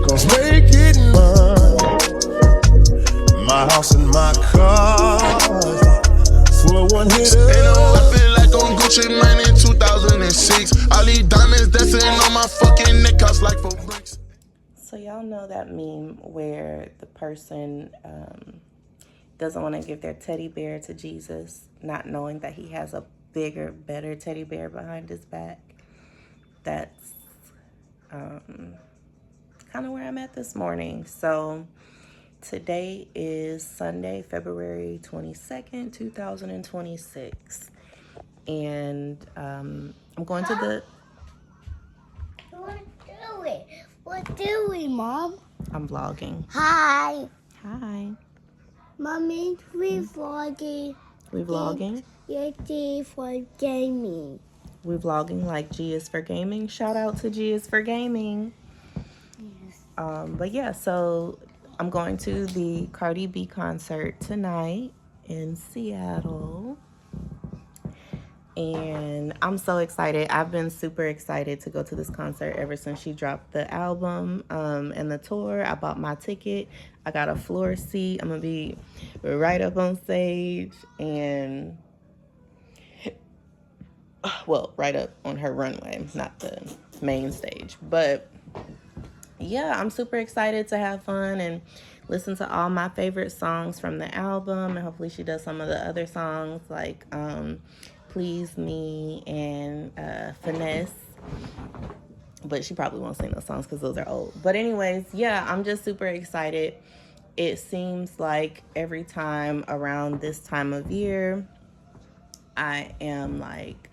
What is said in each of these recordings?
cause make it mine. My house and my car, full of one hitter. Ain't no weapon like on Gucci Mane in 2006. All these diamonds dancing on my fucking neck, cost like 4 bricks. So y'all know that meme where the person doesn't want to give their teddy bear to Jesus, not knowing that he has a bigger, better teddy bear behind his back. That's kind of where I'm at this morning. So today is Sunday, February 22nd, 2026. And I'm going to the... What doing, Mom? I'm vlogging. Hi. Hi. Mommy, we vlogging. We vlogging? You're G for gaming. We vlogging like G is for gaming. Shout out to G is for gaming. Yes. But yeah, so I'm going to the Cardi B concert tonight in Seattle. And I'm so excited. I've been super excited to go to this concert ever since she dropped the album and the tour. I bought my ticket. I got a floor seat. I'm going to be right up on stage and, well, right up on her runway, not the main stage. But yeah, I'm super excited to have fun and listen to all my favorite songs from the album. And hopefully she does some of the other songs like Please Me and Finesse. But she probably won't sing those songs because those are old. But anyways, yeah, I'm just super excited. It seems like every time around this time of year, I am like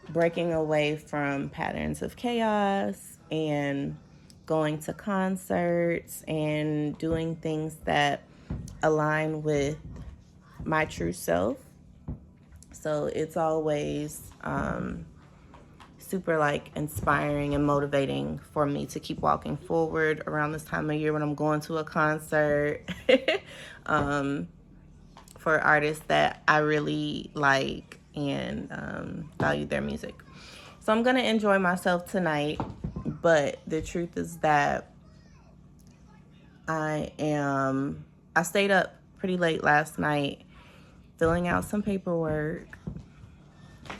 breaking away from patterns of chaos and going to concerts and doing things that align with my true self. So it's always super like inspiring and motivating for me to keep walking forward around this time of year when I'm going to a concert for artists that I really like and value their music. So I'm gonna enjoy myself tonight, but the truth is that I stayed up pretty late last night filling out some paperwork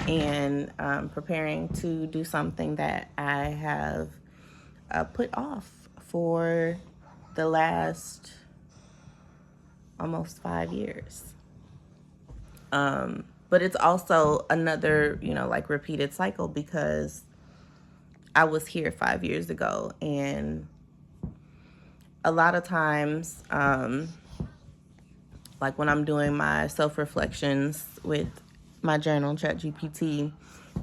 and preparing to do something that I have put off for the last almost 5 years. But it's also another, like repeated cycle because I was here 5 years ago, and a lot of times, like when I'm doing my self-reflections with my journal, ChatGPT,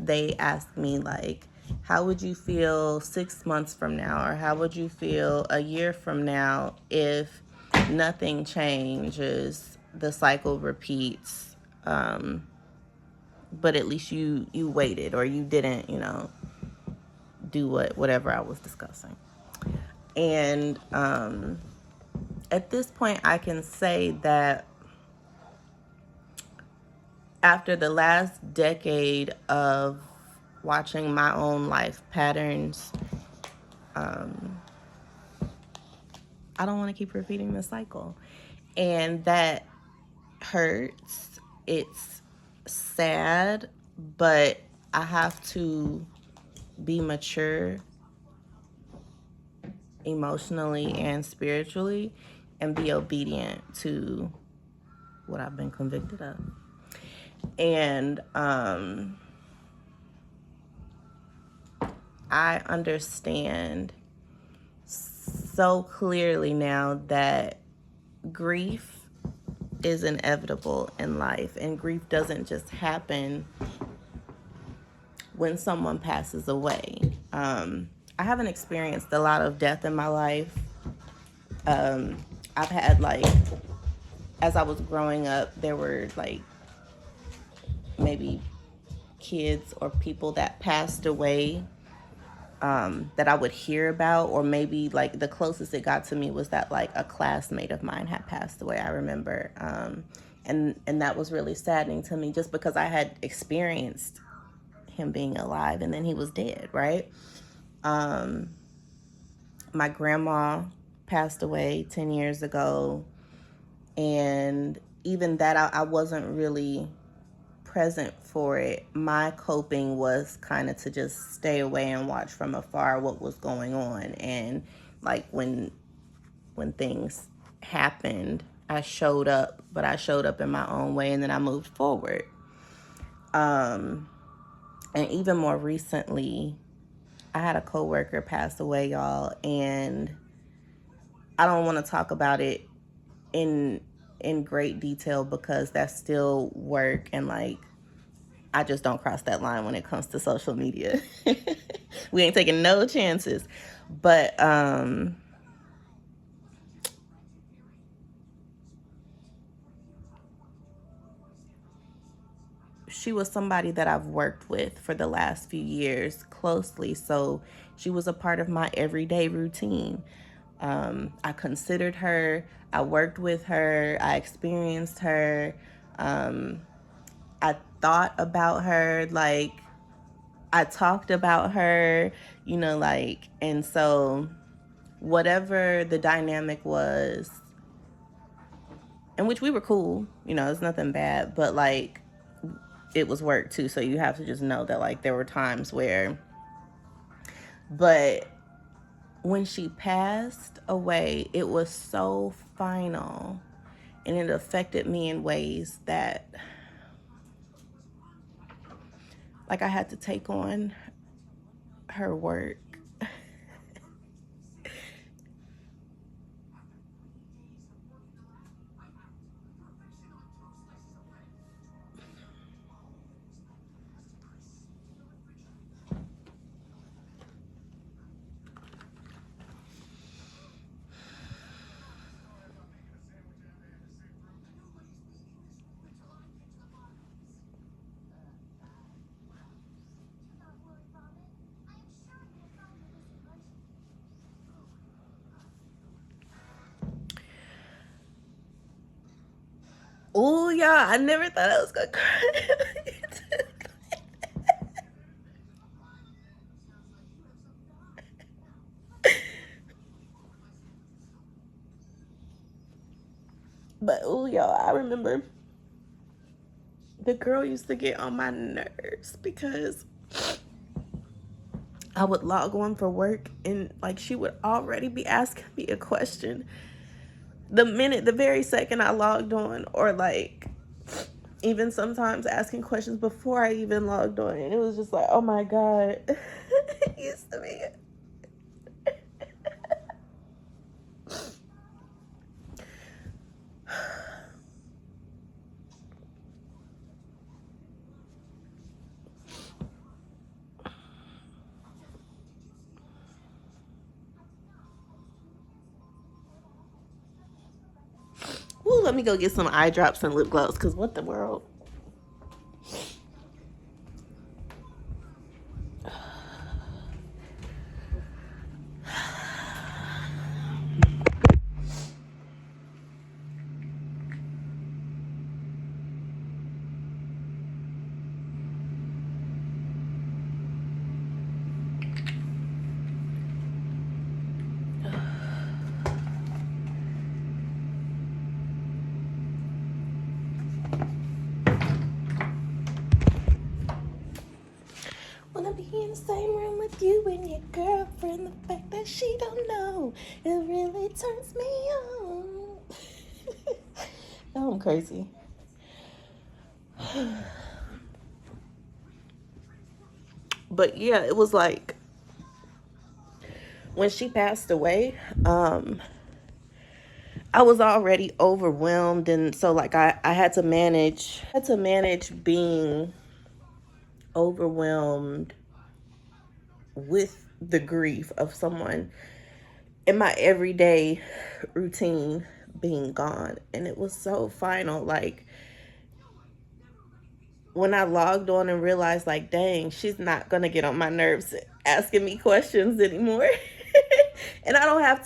they ask me like, how would you feel 6 months from now? Or how would you feel a year from now if nothing changes, the cycle repeats, but at least you waited or you didn't, do whatever I was discussing. And at this point, I can say that after the last decade of watching my own life patterns, I don't want to keep repeating the cycle. And that hurts. It's sad, but I have to be mature emotionally and spiritually and be obedient to what I've been convicted of. And I understand so clearly now that grief is inevitable in life, and grief doesn't just happen when someone passes away. I haven't experienced a lot of death in my life. I've had as I was growing up, there were maybe kids or people that passed away that I would hear about, or maybe the closest it got to me was that a classmate of mine had passed away, I remember. And that was really saddening to me just because I had experienced him being alive and then he was dead, right? My my grandma passed away 10 years ago, and even that I wasn't really present for it. My coping was kind of to just stay away and watch from afar what was going on. And like when things happened, I showed up, but I showed up in my own way, and then I moved forward. And even more recently, I had a coworker pass away, y'all, and I don't want to talk about it in great detail because that's still work, and like I just don't cross that line when it comes to social media. We ain't taking no chances. But she was somebody that I've worked with for the last few years closely. So she was a part of my everyday routine. I considered her, I worked with her, I experienced her. I thought about her, like I talked about her, you know, like, and so whatever the dynamic was, in which we were cool, you know, it's nothing bad, but like it was work too. So you have to just know that like there were times where, but when she passed away, it was so final and it affected me in ways that like I had to take on her work. Oh, y'all, I never thought I was gonna cry. But oh, y'all, I remember the girl used to get on my nerves because I would log on for work and like she would already be asking me a question the very second I logged on, or like even sometimes asking questions before I even logged on. And it was just like, oh my God, it used to be. Ooh, let me go get some eye drops and lip gloss, because what the world? Wanna be in the same room with you and your girlfriend. The fact that she don't know, it really turns me on. Oh, I'm crazy. But yeah, it was like when she passed away, I was already overwhelmed, and so like I had to manage being overwhelmed with the grief of someone in my everyday routine being gone. And it was so final, like when I logged on and realized like, dang, she's not gonna get on my nerves asking me questions anymore. And I don't have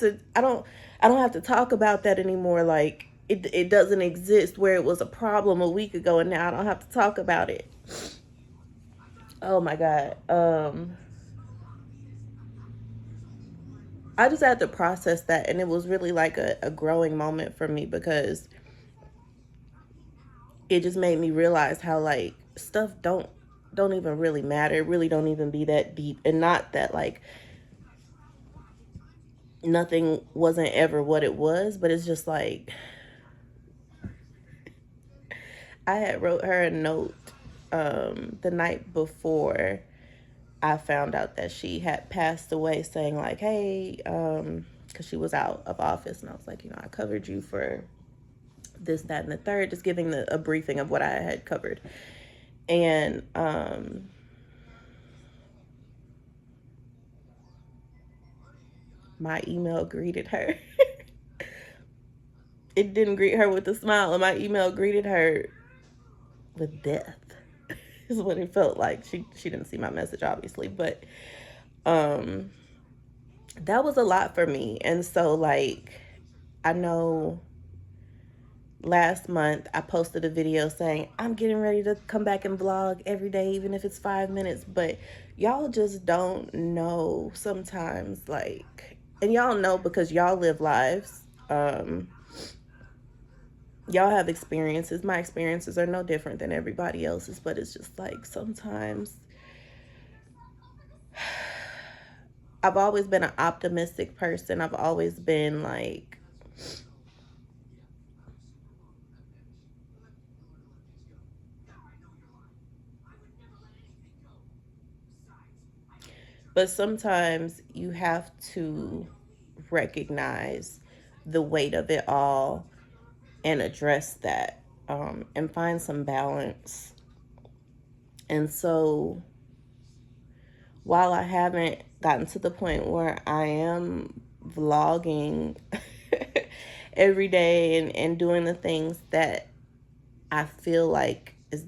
to talk about that anymore. Like it doesn't exist where it was a problem a week ago, and now I don't have to talk about it. Oh my God. I just had to process that, and it was really like a growing moment for me, because it just made me realize how like stuff don't even really matter. It really don't even be that deep, and not that like nothing wasn't ever what it was, but it's just like I had wrote her a note the night before I found out that she had passed away, saying like, hey, because she was out of office, and I was like, I covered you for this, that, and the third, just giving a briefing of what I had covered. And my email greeted her. It didn't greet her with a smile, and my email greeted her with death. Is what it felt like. She didn't see my message, obviously, but that was a lot for me. And so like, I know last month I posted a video saying I'm getting ready to come back and vlog every day, even if it's 5 minutes, but y'all just don't know sometimes, like, and y'all know because y'all live lives. Y'all have experiences. My experiences are no different than everybody else's, but it's just like sometimes I've always been an optimistic person. I've always been like, but sometimes you have to recognize the weight of it all and address that, and find some balance. And so while I haven't gotten to the point where I am vlogging every day and doing the things that I feel like is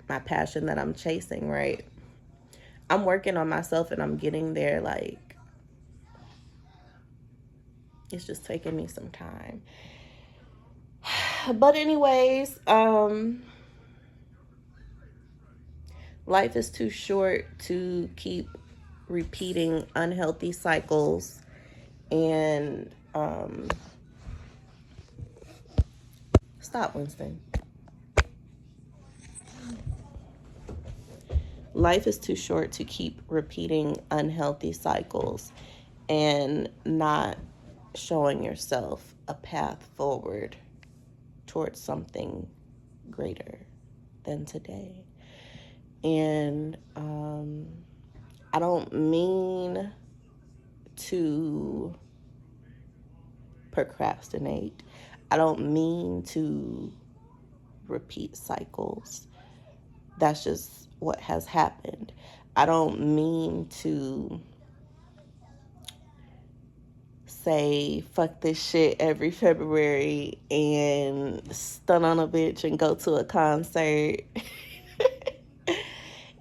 my passion that I'm chasing, right? I'm working on myself and I'm getting there. Like, it's just taking me some time. But anyways, life is too short to keep repeating unhealthy cycles, and stop, Winston. Life is too short to keep repeating unhealthy cycles and not showing yourself a path forward towards something greater than today. And I don't mean to procrastinate. I don't mean to repeat cycles. That's just what has happened. I don't mean to say fuck this shit every February and stun on a bitch and go to a concert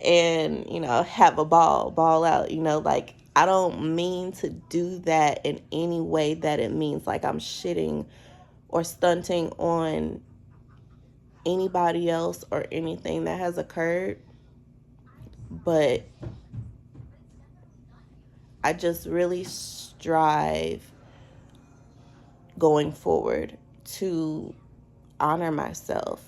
and, have a ball out, like, I don't mean to do that in any way that it means like I'm shitting or stunting on anybody else or anything that has occurred. But I just really strive going forward to honor myself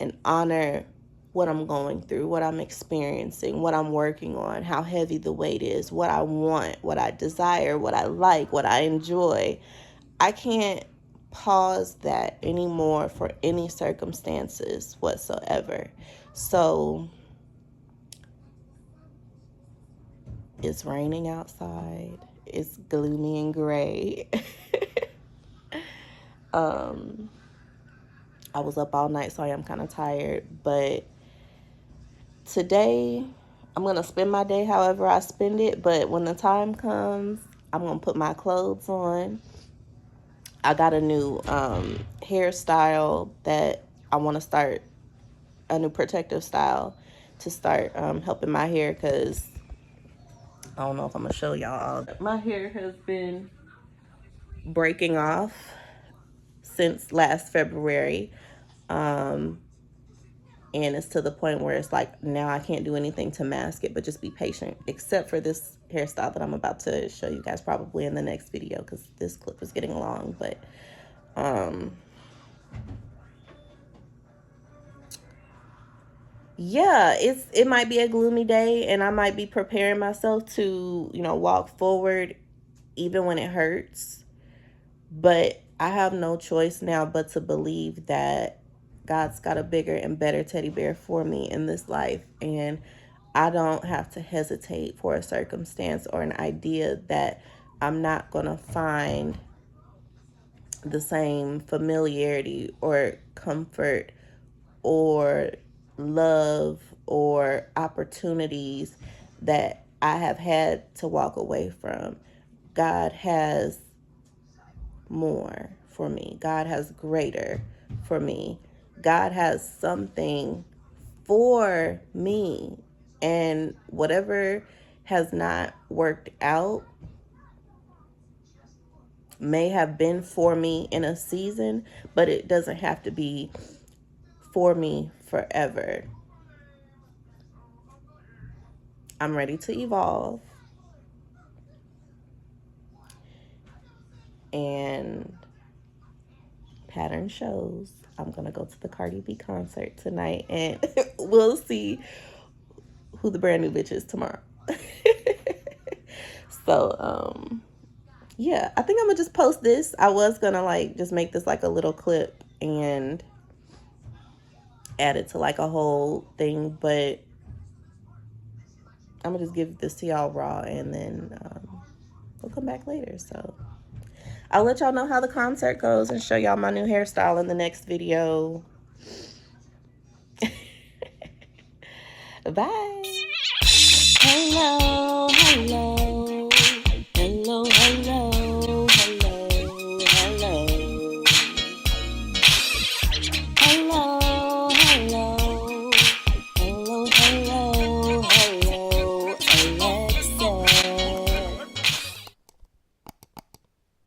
and honor what I'm going through, what I'm experiencing, what I'm working on, how heavy the weight is, what I want, what I desire, what I like, what I enjoy. I can't pause that anymore for any circumstances whatsoever. So it's raining outside. It's gloomy and gray. I was up all night, so I am kind of tired. But today, I'm going to spend my day however I spend it. But when the time comes, I'm going to put my clothes on. I got a new hairstyle that I want to start, a new protective style to start helping my hair, because I don't know if I'm going to show y'all. My hair has been breaking off since last February. And it's to the point where it's like, now I can't do anything to mask it, but just be patient, except for this hairstyle that I'm about to show you guys probably in the next video, because this clip is getting long. But yeah, it might be a gloomy day, and I might be preparing myself to, you know, walk forward even when it hurts. But I have no choice now but to believe that God's got a bigger and better teddy bear for me in this life. And I don't have to hesitate for a circumstance or an idea that I'm not going to find the same familiarity or comfort or love or opportunities that I have had to walk away from. God has more for me. God has greater for me. God has something for me. And whatever has not worked out may have been for me in a season, but it doesn't have to be for me forever. I'm ready to evolve. And pattern shows I'm gonna go to the Cardi B concert tonight, and we'll see who the brand new bitch is tomorrow. So yeah, I think I'm gonna just post this. I was gonna like just make this like a little clip and add it to like a whole thing, but I'm gonna just give this to y'all raw, and then we'll come back later. So I'll let y'all know how the concert goes and show y'all my new hairstyle in the next video. Bye. Hello, hello, hello, hello, hello, hello, hello.